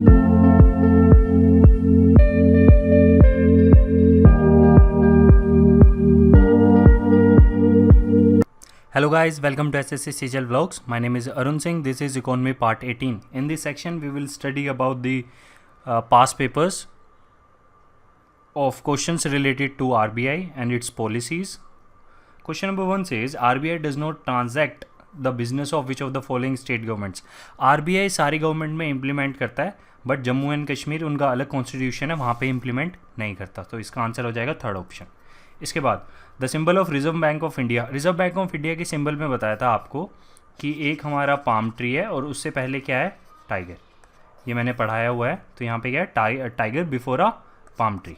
Hello guys, welcome to SSC CGL Vlogs. My name is Arun Singh. This is Economy Part 18. In this section, we will study about the past papers of questions related to RBI and its policies. Question number 1 says, RBI does not transact the business of which of the following state governments. RBI सारी government में implement करता है, but Jammu and Kashmir उनका अलग constitution है, वहाँ पे implement नहीं करता. तो इसका आंसर हो जाएगा थर्ड ऑप्शन. इसके बाद the symbol of reserve bank of India. Reserve bank of India के सिंबल में बताया था आपको कि एक हमारा पाम ट्री है और उससे पहले क्या है, टाइगर. ये मैंने पढ़ाया हुआ है. तो यहाँ पे क्या है, tiger before a palm tree.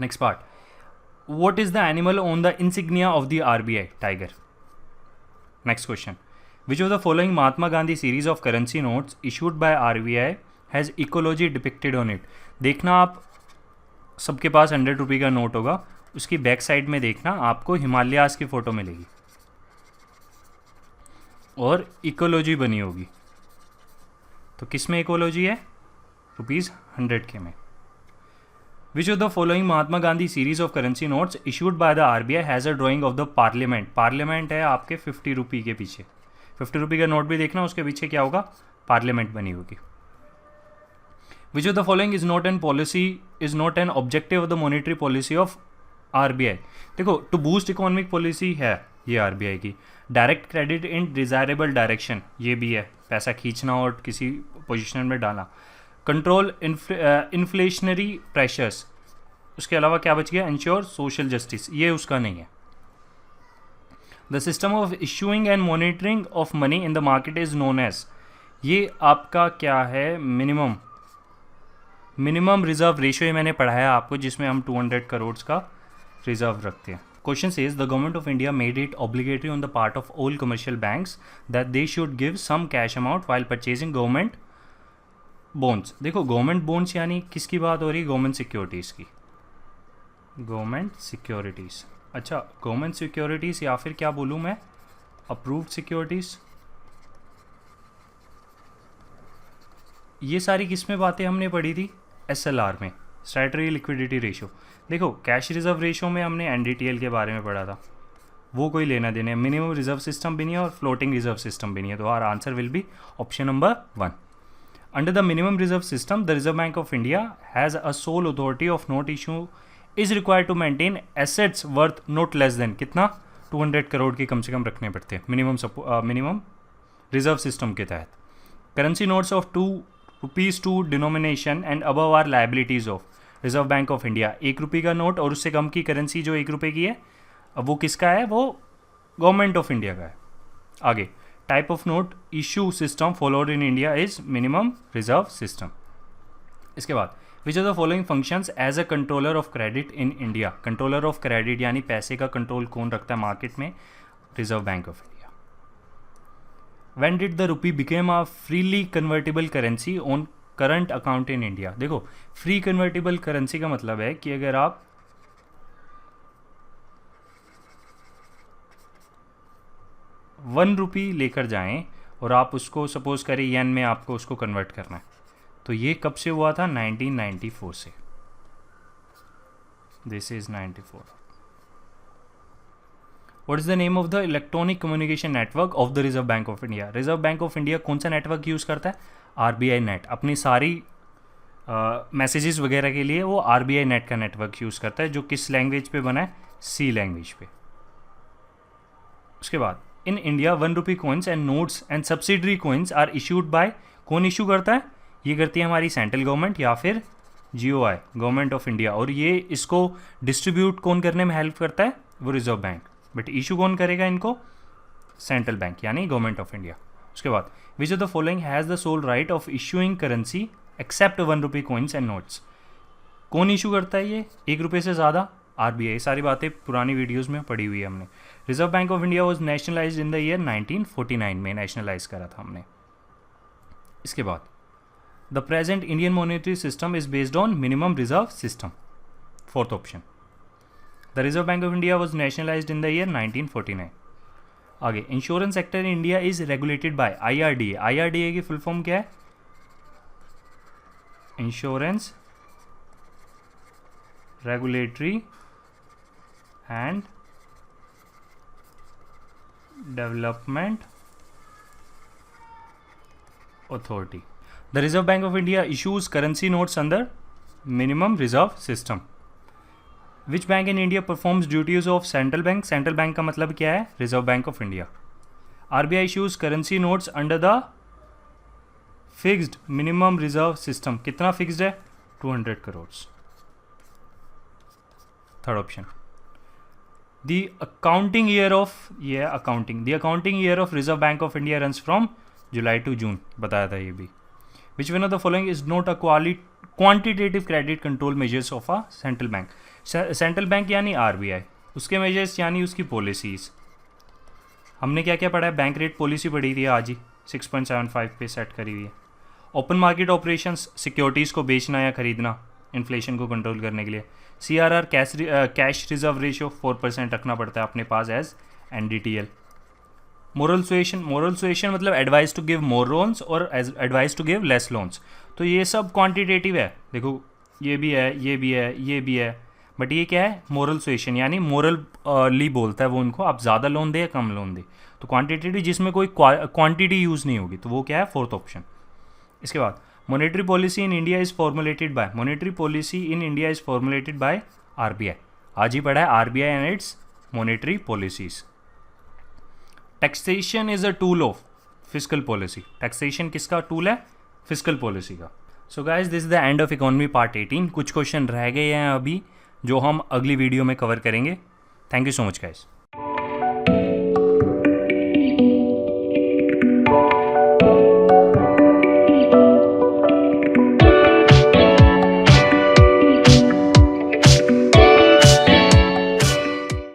Next part, what is the animal on the insignia of the RBI? Tiger. Next question, which of the following Mahatma Gandhi series of currency notes issued by RBI has ecology depicted on it? देखना, आप सबके पास 100 रुपये का note होगा, उसकी back side में देखना आपको हिमालयास की फ़ोटो मिलेगी और इकोलॉजी बनी होगी. तो किस में इकोलॉजी है? ₹100 के में. विच of the following Mahatma Gandhi series of currency notes issued by the RBI has a drying of the parliament? Parliament है आपके 50 रुपये के पीछे. 50 रुपये का नोट भी देखना, उसके पीछे क्या होगा, पार्लियामेंट बनी होगी. Which of the following is not an objective of the monetary policy of RBI? देखो, टू बूस्ट इकोनॉमिक पॉलिसी है ये आरबीआई की. Direct credit in desirable direction, ये भी है, पैसा खींचना और किसी पोजीशन में डालना. Control inflationary pressures. उसके अलावा क्या बच गया, इंश्योर सोशल जस्टिस, ये उसका नहीं है. The system of issuing and monitoring of money in the market is known as, ये आपका क्या है, मिनिमम रिजर्व रेशियो. ये मैंने पढ़ाया आपको, जिसमें हम 200 करोड़ का रिजर्व रखते हैं. Question says, the government of India made it obligatory on the part of all commercial banks that they should give some cash amount while purchasing government bonds. देखो, गवर्नमेंट बॉन्ड्स यानी किसकी बात हो रही है, गवर्नमेंट सिक्योरिटीज़ की. Government securities, अच्छा, government securities या फिर क्या बोलूँ मैं, अप्रूव्ड सिक्योरिटीज़. ये सारी किस में बातें हमने पढ़ी थी, एसएलआर में, स्टैट्यूटरी लिक्विडिटी रेशियो. देखो, कैश रिजर्व रेशियो में हमने एनडीटीएल के बारे में पढ़ा था, वो कोई लेना देना है. मिनिमम रिजर्व सिस्टम भी नहीं है और फ्लोटिंग रिजर्व सिस्टम भी नहीं है. तो our answer will be option number 1. Under the minimum reserve system the reserve bank of India has a sole authority of note issue is required to maintain assets worth not less than कितना, 200 करोड़ के कम से कम रखने पड़ते हैं minimum reserve system के तहत. Currency notes of ₹2 denomination and above are liabilities of reserve bank of India. 1 रुपये का नोट और उससे कम की करेंसी जो 1 रुपये की है, अब वो किसका है, वो गवर्नमेंट ऑफ इंडिया का है. आगे, type of note issue system followed in India is minimum reserve system. इसके बाद, which are the following functions as a controller of credit in India? Controller of credit यानी पैसे का कंट्रोल कौन रखता है मार्केट में, reserve bank of India. When did the rupee became a freely convertible currency on current account in India? देखो, free convertible currency का मतलब है कि अगर आप ₹1 लेकर जाएं और आप उसको सपोज करें येन में आपको उसको कन्वर्ट करना है, तो ये कब से हुआ था, 1994 से. This is 94. What is the name of the electronic communication network of the Reserve Bank of India? Reserve bank of India कौन सा नेटवर्क यूज़ करता है, आरबीआई नेट. अपनी सारी मैसेजेस वगैरह के लिए वो आरबीआई नेट का नेटवर्क यूज़ करता है, जो किस लैंग्वेज पे बना है, सी लैंग्वेज पे. उसके बाद, in India ₹1 coins and notes and subsidiary coins are issued by, कौन इशू करता है, ये करती है हमारी सेंट्रल गवर्नमेंट या फिर जीओआई, गवर्नमेंट ऑफ इंडिया. और ये इसको डिस्ट्रीब्यूट कौन करने में हेल्प करता है, वो रिजर्व बैंक. बट इशू कौन करेगा इनको, सेंट्रल बैंक यानी गवर्नमेंट ऑफ इंडिया. उसके बाद, which of the following has the sole right of issuing currency except ₹1 coins and notes? कौन इशू करता है ये, 1 रुपये से ज़्यादा, आरबीआई. सारी बातें पुरानी वीडियोज़ में पढ़ी हुई है हमने. Reserve bank of India was nationalise in the year 1949 में नेशनलाइज करा था हमने. इसके बाद, the present Indian monetary system is based on minimum reserve system. Fourth option. The reserve bank of India was nationalised in the year 1949. आगे, insurance sector in India is regulated by IRDA. IRDA की full form क्या है, insurance regulatory and development authority. The Reserve Bank of India issues currency notes under minimum reserve system. Which bank in India performs duties of central bank? Central bank का मतलब क्या है? Reserve Bank of India. RBI issues currency notes under the fixed minimum reserve system. कितना fixed है? 200 crores. Third option. The accounting year of Reserve Bank of India runs from July to June. बताया था ये भी. Which one of the following is not a quantitative credit control measures of a central bank? Central bank यानी RBI, उसके measures यानी उसकी policies. हमने क्या क्या पढ़ा है? बैंक रेट पॉलिसी पढ़ी थी आज ही, 6.75 पे सेट करी हुई है. ओपन मार्केट ऑपरेशंस, सिक्योरिटीज़ को बेचना या खरीदना इन्फ्लेशन को कंट्रोल करने के लिए. CRR कैश रिजर्व रेशियो 4% रखना पड़ता है अपने पास एज NDTL. मोरल सुएशन मतलब advice to give more loans और advice to give less loans. तो ये सब क्वांटिटेटिव है. देखो ये भी है, ये भी है, ये भी है, बट ये क्या है? मोरल सुएशन यानी मोरली बोलता है वो उनको, आप ज़्यादा लोन दे या कम लोन दे. तो क्वांटिटेटिव जिसमें कोई क्वांटिटी यूज़ नहीं होगी, तो वो क्या है? Fourth option. इसके बाद monetary policy in India is formulated bye RBI. आज ही पढ़ा है RBI and it's monetary policies. Taxation is a tool of fiscal policy. Taxation किसका टूल है? फिस्कल पॉलिसी का. So guys, this is the end of economy part 18. कुछ question रह गए हैं अभी जो हम अगली वीडियो में कवर करेंगे. Thank you so much guys.